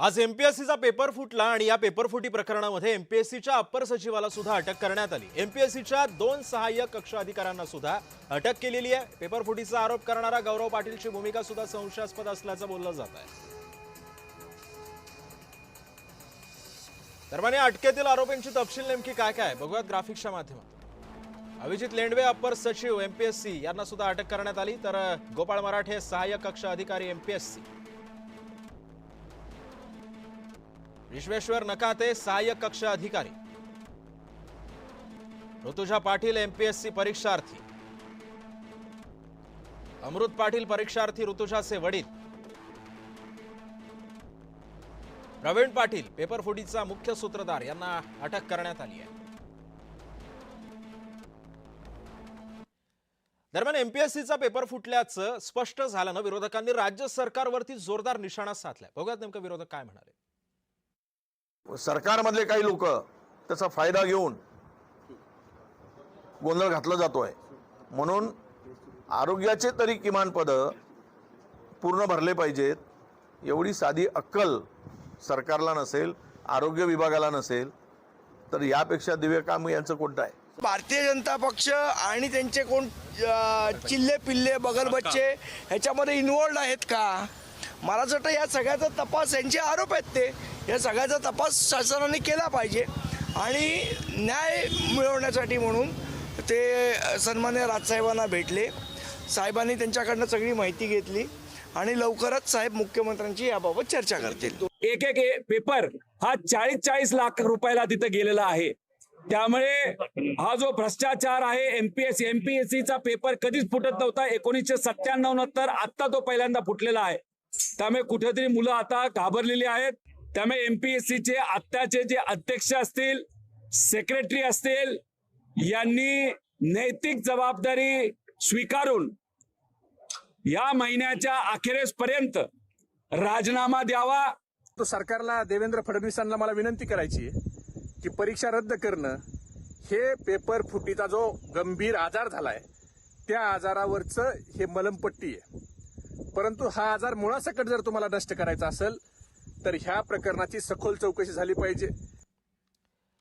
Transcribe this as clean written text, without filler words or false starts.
आज एमपीएससीचा पेपर फुटला आणि या पेपरफुटी प्रकरणामध्ये एमपीएससीच्या अप्पर सचिवाला सुद्धा अटक करण्यात आली। एमपीएससीच्या 2 सहाय्यक कक्ष अधिकाऱ्यांना सुद्धा अटक केलेली आहे। पेपरफुटीचा आरोप करणारा गौरव पाटीलची भूमिका सुद्धा संशयास्पद असल्याचं बोललं जात आहे। दरम्यान या अटकेतील आरोपींची तपशील नेमकी काय काय बघूयात ग्राफिक्सच्या माध्यमातून। अभिजित लेंडवे अप्पर सचिव एमपीएससी यांना सुद्धा अटक करण्यात आली, तर गोपाळ मराठे सहाय्यक कक्ष अधिकारी एमपीएससी, विश्वेश्वर नकाते सहाय्यक कक्ष अधिकारी, ऋतुजा पाटील एमपीएससी परीक्षार्थी, अमृत पाटील परीक्षार्थी ऋतुजाचे वडील, प्रवीण पाटील पेपरफुटीचा मुख्य सूत्रधार यांना अटक करण्यात आली आहे। दरम्यान एमपीएससीचा पेपर फुटल्याचं स्पष्ट झाल्यानं विरोधकांनी राज्य सरकारवरती जोरदार निशाणा साधलाय। बघूयात नेमकं विरोधक काय म्हणाले। सरकारमधले काही लोक त्याचा फायदा घेऊन गोंधळ घातला जातोय, म्हणून आरोग्याचे तरी किमान पद पूर्ण भरले पाहिजेत एवढी साधी अक्कल सरकारला नसेल, आरोग्य विभागाला नसेल, तर यापेक्षा दिव्य काम यांचं कोणतं आहे? भारतीय जनता पक्ष आणि त्यांचे कोण चिल्ले पिल्ले बगल बच्चे ह्याच्यामध्ये इन्वॉल्ड आहेत का? मला असं वाटतं या सगळ्याचा तपास यांचे आरोप आहेत, ते या सगळ्याचा तपास शासनाने केला पाहिजे आणि न्याय मिळवण्यासाठी म्हणून ते सन्मान्य राजसाहेबांना भेटले। साहेबांनी त्यांच्याकडनं सगळी माहिती घेतली आणि लवकरच साहेब मुख्यमंत्र्यांची याबाबत चर्चा करतील। एक पेपर हा 40-40 लाख रुपयाला तिथे गेलेला आहे। त्यामुळे हा जो भ्रष्टाचार आहे, एमपीएससीचा पेपर कधीच फुटत नव्हता। 1997 नंतर आता तो पहिल्यांदा फुटलेला आहे। त्यामुळे कुठेतरी मुलं आता घाबरलेली आहेत। त्यामुळे एमपीएससीचे आत्ताचे जे अध्यक्ष असतील, सेक्रेटरी असतील, यांनी नैतिक जबाबदारी स्वीकारून या महिन्याच्या अखेरेपर्यंत राजीनामा द्यावा। तो सरकारला, देवेंद्र फडणवीसांना मला विनंती करायची आहे की परीक्षा रद्द करणं हे पेपर फुटीचा जो गंभीर आजार झालाय त्या आजारावरचं हे मलमपट्टी आहे, परंतु हा आजार मुळासकट जर तुम्हाला नष्ट करायचा असेल तर ह्या प्रकरणाची सखोल चौकशी झाली पाहिजे।